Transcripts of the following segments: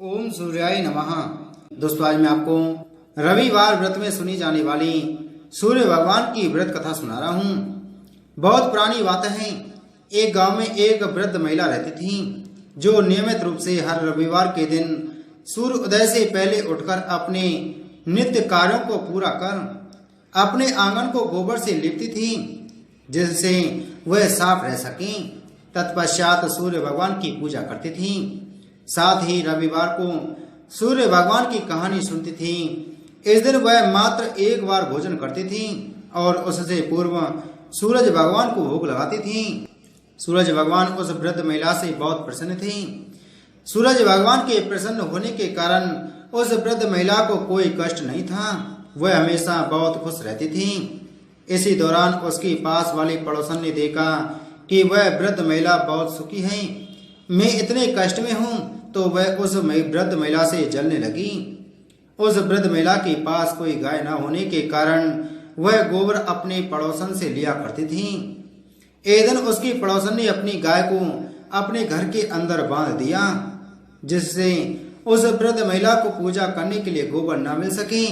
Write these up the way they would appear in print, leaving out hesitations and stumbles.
ओम सूर्याय नमः। दोस्तों, आज मैं आपको रविवार व्रत में सुनी जाने वाली सूर्य भगवान की व्रत कथा सुना रहा हूँ। बहुत पुरानी बात है। एक गांव में एक वृद्ध महिला रहती थी जो नियमित रूप से हर रविवार के दिन सूर्य उदय से पहले उठकर अपने नित्य कार्यों को पूरा कर अपने आंगन को गोबर से लिपती थी, जिससे वह साफ रह सके। तत्पश्चात सूर्य भगवान की पूजा करती थी। साथ ही रविवार को सूर्य भगवान की कहानी सुनती थी। इस दिन वह मात्र एक बार भोजन करती थी और उससे पूर्व सूरज भगवान को भोग लगाती थी। सूरज भगवान उस वृद्ध महिला से बहुत प्रसन्न थे। सूरज भगवान के प्रसन्न होने के कारण उस वृद्ध महिला को कोई कष्ट नहीं था। वह हमेशा बहुत खुश रहती थी। इसी दौरान उसके पास वाली पड़ोसन ने देखा कि वह वृद्ध महिला बहुत सुखी है, मैं इतने कष्ट में हूँ, तो वह उस वृद्ध महिला से जलने लगी। उस वृद्ध महिला के पास कोई गाय न होने के कारण वह गोबर अपने पड़ोसन से लिया करती थी। एक दिन उसकी पड़ोसन ने अपनी गाय को अपने घर के अंदर बांध दिया, जिससे उस वृद्ध महिला को पूजा करने के लिए गोबर न मिल सके।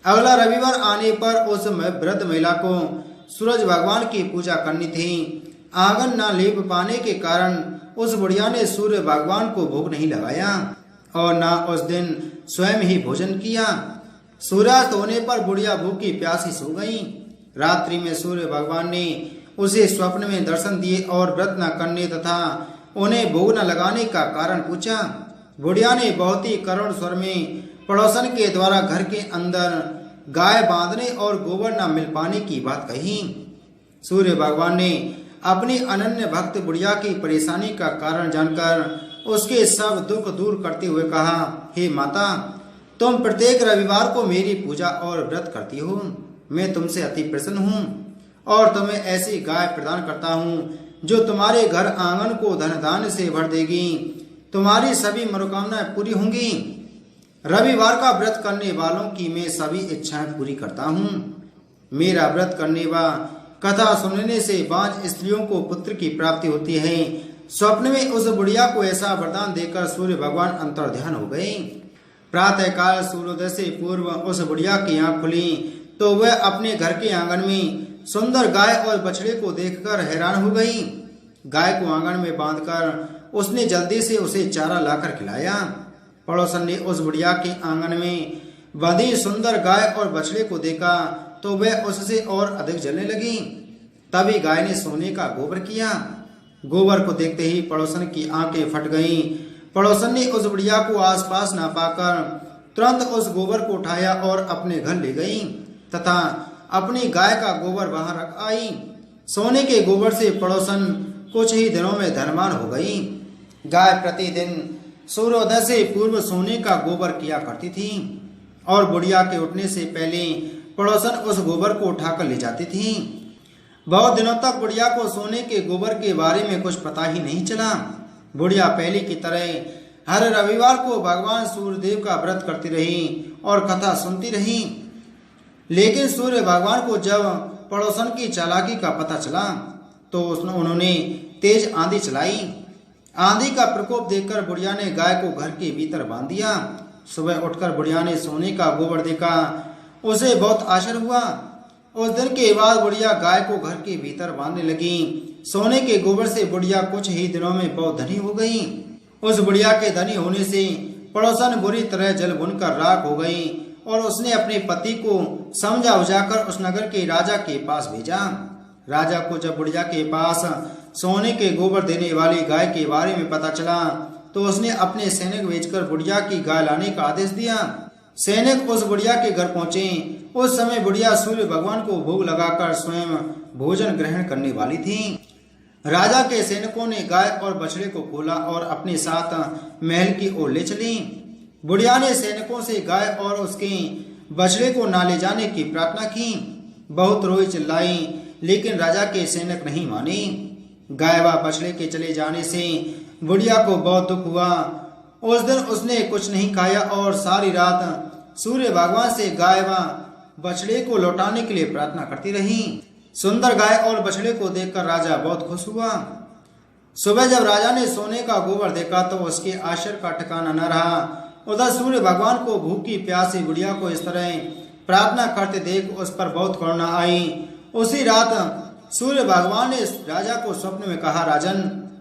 अगला रविवार आने पर उस वृद्ध महिला को सूरज भगवान की पूजा करनी थी। आंगन न लीप पाने के कारण उस बुढ़िया ने सूर्य भगवान को भोग नहीं लगाया और न उस दिन स्वयं ही भोजन किया। सूर्यास्त होने पर बुढ़िया भूखी प्यासी सो गई। रात्रि में सूर्य भगवान ने उसे स्वप्न में दर्शन दिए और व्रत न करने तथा उन्हें भोग न लगाने का कारण पूछा। बुढ़िया ने बहुत ही करुण स्वर में पड़ोसन के द्वारा घर के अंदर गाय बांधने और गोबर न मिल पाने की बात कही। सूर्य भगवान ने अपनी अनन्य भक्त बुढ़िया की परेशानी का कारण जानकर उसके सब दुख दूर करते हुए कहा, हे माता, तुम प्रत्येक रविवार को मेरी पूजा और व्रत करती हो। मैं तुमसे अति प्रसन्न हूँ और तुम्हें ऐसी गाय प्रदान करता हूँ जो तुम्हारे घर आंगन को धन धान्य से भर देगी। तुम्हारी सभी मनोकामनाएं पूरी होंगी। रविवार का व्रत करने वालों की मैं सभी इच्छाएं पूरी करता हूँ। मेरा व्रत करने व कथा सुनने से बांझ स्त्रियों को पुत्र की प्राप्ति होती है। स्वप्न में उस बुढ़िया को ऐसा वरदान देकर सूर्य भगवान अंतर्ध्यान हो गए। प्रातः काल सूर्योदय से पूर्व उस बुढ़िया की आंख खुली तो वह अपने घर के आंगन में सुंदर गाय और बछड़े को देखकर हैरान हो गई। गाय को आंगन में बांधकर उसने जल्दी से उसे चारा लाकर खिलाया। पड़ोसन ने उस बुढ़िया के आंगन में बंधी सुंदर गाय और बछड़े को देखा तो वह उससे और अधिक जलने लगी। तभी गाय ने सोने का गोबर किया। गोबर को देखते ही पड़ोसन की आंखें फट गईं। पड़ोसन ने उस बुढ़िया को आसपास न पाकर तुरंत उस गोबर को उठाया और अपने घर ले गई तथा अपनी गाय का गोबर वहां रख आई। सोने के गोबर से पड़ोसन कुछ ही दिनों में धनवान हो गई। गाय प्रतिदिन सूर्योदय से पूर्व सोने का गोबर किया करती थी और बुढ़िया के उठने से पहले पड़ोसन उस गोबर को उठाकर ले जाती थी। बहुत दिनों तक बुढ़िया को सोने के गोबर के बारे में कुछ पता ही नहीं चला। बुढ़िया पहले की तरह हर रविवार को भगवान सूर्यदेव का व्रत करती रही और कथा सुनती रही। लेकिन सूर्य भगवान को जब पड़ोसन की चालाकी का पता चला तो उन्होंने तेज आंधी चलाई। आंधी का प्रकोप देखकर बुढ़िया ने गाय को घर के भीतर बांध दिया। सुबह उठकर बुढ़िया ने सोने का गोबर देखा। उसे बहुत आश्चर्य हुआ। उस दिन के बाद बुढ़िया गाय को घर के भीतर बांधने लगी। सोने के गोबर से बुढ़िया कुछ ही दिनों में बहुत धनी हो गई। उस बुढ़िया के धनी होने से पड़ोसन बुरी तरह जल भुनकर राख हो गई और उसने अपने पति को समझा बुझाकर उस नगर के राजा के पास भेजा। राजा को जब बुढ़िया के पास सोने के गोबर देने वाली गाय के बारे में पता चला तो उसने अपने सैनिक भेजकर बुढ़िया की गाय लाने का आदेश दिया। सैनिक उस बुढ़िया के घर पहुंचे। उस समय बुढ़िया सूर्य भगवान को भोग लगाकर स्वयं भोजन ग्रहण करने वाली थी। राजा के सैनिकों ने गाय और बछड़े को खोला और अपने साथ महल की ओर ले चली। बुढ़िया ने सैनिकों से गाय और उसके बछड़े को ना ले जाने की प्रार्थना की। बहुत रोई चिल्लाई, लेकिन राजा के सैनिक नहीं माने। गाय व बछड़े के चले जाने से बुढ़िया को बहुत दुख हुआ। उस दिन उसने कुछ नहीं खाया और सारी रात सूर्य भगवान से गाय व बछड़े को लौटाने के लिए प्रार्थना करती रही। सुंदर गाय और बछड़े को देखकर राजा बहुत खुश हुआ। सुबह जब राजा ने सोने का गोबर देखा तो उसके आश्चर्य का ठिकाना न रहा। उधर सूर्य भगवान को भूखी प्यासी बुढ़िया को इस तरह प्रार्थना करते देख उस पर बहुत करुणा आई। उसी रात सूर्य भगवान ने राजा को स्वप्न में कहा, राजन,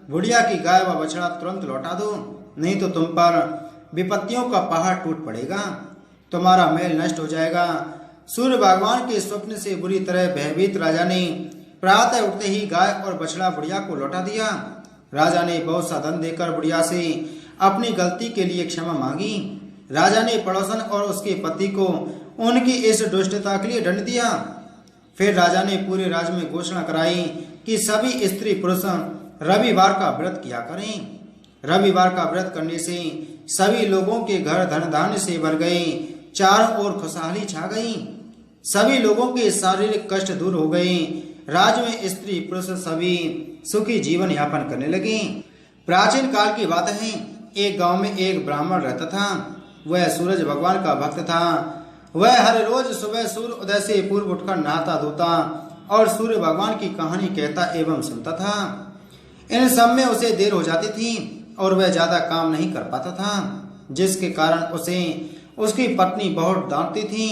बुढ़िया की गाय व बछड़ा तुरंत लौटा दो, नहीं तो तुम पर विपत्तियों का पहाड़ टूट पड़ेगा, तुम्हारा महल नष्ट हो जाएगा। सूर्य भगवान के स्वप्न से बुरी तरह भयभीत राजा ने प्रातः उठते ही गाय और बछड़ा बुढ़िया को लौटा दिया। राजा ने बहुत सा धन देकर बुढ़िया से अपनी गलती के लिए क्षमा मांगी। राजा ने पड़ोसन और उसके पति को उनकी इस दुष्टता के लिए दंड दिया। फिर राजा ने पूरे राज्य में घोषणा कराई कि सभी स्त्री पुरुष रविवार का व्रत किया करें। रविवार का व्रत करने से सभी लोगों के घर धन धान्य से भर गए, चारों ओर खुशहाली छा गई, सभी लोगों के शारीरिक कष्ट दूर हो गए। राज्य में स्त्री पुरुष सभी सुखी जीवन यापन करने लगे। प्राचीन काल की बात है, एक गांव में एक ब्राह्मण रहता था। वह सूरज भगवान का भक्त था। वह हर रोज सुबह सूर्य उदय से पूर्व उठकर नहाता धोता और सूर्य भगवान की कहानी कहता एवं सुनता था। इन सब में उसे देर हो जाती थी और वह ज्यादा काम नहीं कर पाता था, जिसके कारण उसे उसकी पत्नी बहुत डांटती थी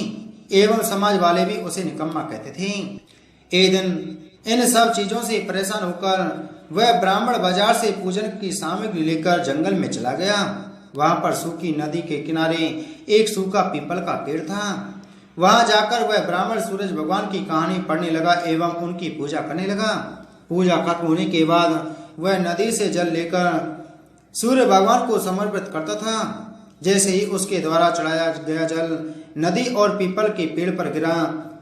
एवं समाज वाले भी उसे निकम्मा कहते थे। एक दिन इन सब चीजों से परेशान होकर वह ब्राह्मण बाजार से पूजन की सामग्री लेकर जंगल में चला गया। वहां पर सूखी नदी के किनारे एक सूखा पीपल का पेड़ था। वहां जाकर वह ब्राह्मण सूरज भगवान की कहानी पढ़ने लगा एवं उनकी पूजा करने लगा। पूजा खत्म होने के बाद वह नदी से जल लेकर सूर्य भगवान को समर्पित करता था। जैसे ही उसके द्वारा चढ़ाया गया जल नदी और पीपल के पेड़ पर गिरा,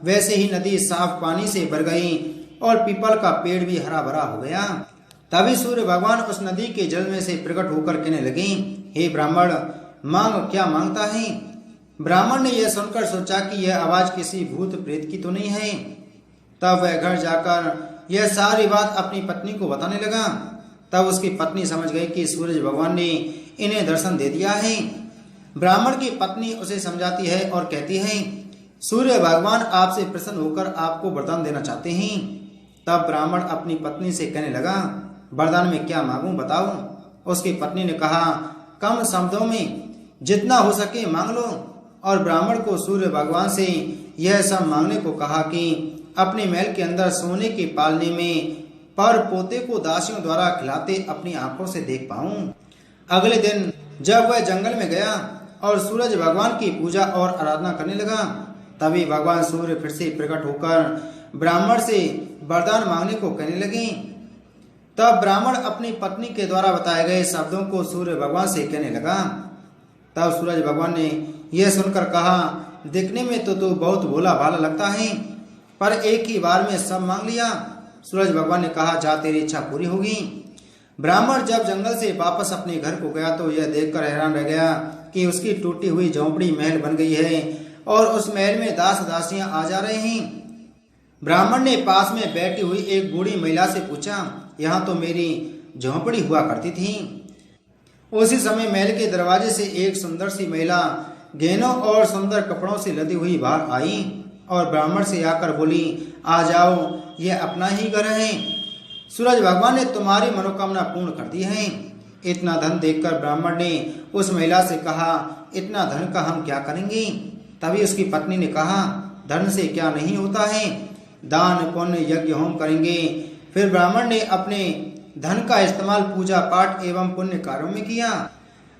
वैसे ही नदी साफ पानी से भर गई और पीपल का पेड़ भी हरा भरा हो गया। तभी सूर्य भगवान उस नदी के जल में से प्रकट होकर कहने लगे, हे ब्राह्मण, मांग, क्या मांगता है? ब्राह्मण ने यह सुनकर सोचा कि यह आवाज किसी भूत प्रेत की तो नहीं है। तब वह घर जाकर यह सारी बात अपनी पत्नी को बताने लगा। तब उसकी पत्नी समझ गई कि सूरज भगवान ने इन्हें दर्शन दे दिया है। ब्राह्मण की पत्नी उसे समझाती है और कहती है, सूर्य भगवान आपसे प्रसन्न होकर आपको वरदान देना चाहते हैं। तब ब्राह्मण अपनी पत्नी से कहने लगा, वरदान में क्या मांगूं बताओ। उसकी पत्नी ने कहा, कम शब्दों में जितना हो सके मांग लो। और ब्राह्मण को सूर्य भगवान से यह सब मांगने को कहा कि अपने महल के अंदर सोने के पालने में पर पोते को दासियों द्वारा खिलाते अपनी आंखों से देख पाऊं। अगले दिन जब वह जंगल में गया और सूरज भगवान की पूजा और आराधना करने लगा, तभी भगवान सूर्य फिर से प्रकट होकर ब्राह्मण से वरदान मांगने को कहने लगे। तब ब्राह्मण अपनी पत्नी के द्वारा बताए गए शब्दों को सूर्य भगवान से कहने लगा। तब सूरज भगवान ने यह सुनकर कहा, दिखने में तो तू बहुत भोला भाला लगता है, पर एक ही बार में सब मांग लिया। सूरज भगवान ने कहा, जा तेरी इच्छा पूरी होगी। ब्राह्मण जब जंगल से वापस अपने घर को गया तो यह देखकर हैरान रह गया कि उसकी टूटी हुई झोंपड़ी महल बन गई है और उस महल में दास दासियां आ जा रहे हैं। ब्राह्मण ने पास में बैठी हुई एक बूढ़ी महिला से पूछा, यहाँ तो मेरी झोंपड़ी हुआ करती थी। उसी समय महल के दरवाजे से एक सुंदर सी महिला गहनों और सुंदर कपड़ों से लदी हुई बाहर आई और ब्राह्मण से आकर बोली, आ जाओ, यह अपना ही घर है। सूरज भगवान ने तुम्हारी मनोकामना पूर्ण कर दी है। इतना धन देखकर ब्राह्मण ने उस महिला से कहा, इतना धन का हम क्या करेंगे? तभी उसकी पत्नी ने कहा, धन से क्या नहीं होता है, दान पुण्य यज्ञ होम करेंगे। फिर ब्राह्मण ने अपने धन का इस्तेमाल पूजा पाठ एवं पुण्य कार्यों में किया।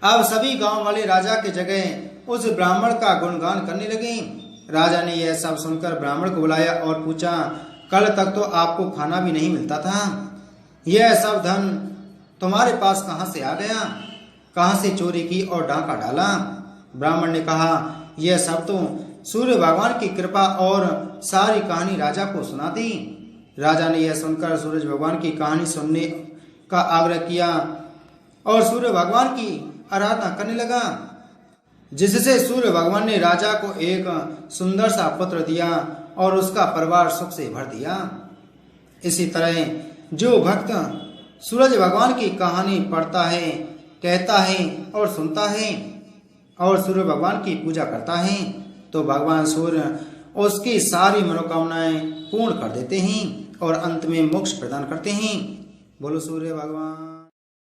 अब सभी गांव वाले राजा के जगह उस ब्राह्मण का गुणगान करने लगे। राजा ने यह सब सुनकर ब्राह्मण को बुलाया और पूछा, कल तक तो आपको खाना भी नहीं मिलता था, यह सब धन तुम्हारे पास कहां से आ गया? कहां से चोरी की और डाका डाला? ब्राह्मण ने कहा, यह सब तो सूर्य भगवान की कृपा और सारी कहानी राजा को सुना दी। राजा ने यह सुनकर सूरज भगवान की कहानी सुनने का आग्रह किया और सूर्य भगवान की आराधना करने लगा, जिससे सूर्य भगवान ने राजा को एक सुंदर सा पुत्र दिया और उसका परिवार सुख से भर दिया। इसी तरह जो भक्त सूरज भगवान की कहानी पढ़ता है, कहता है और सुनता है और सूर्य भगवान की पूजा करता है, तो भगवान सूर्य उसकी सारी मनोकामनाएं पूर्ण कर देते हैं और अंत में मोक्ष प्रदान करते हैं। बोलो सूर्य भगवान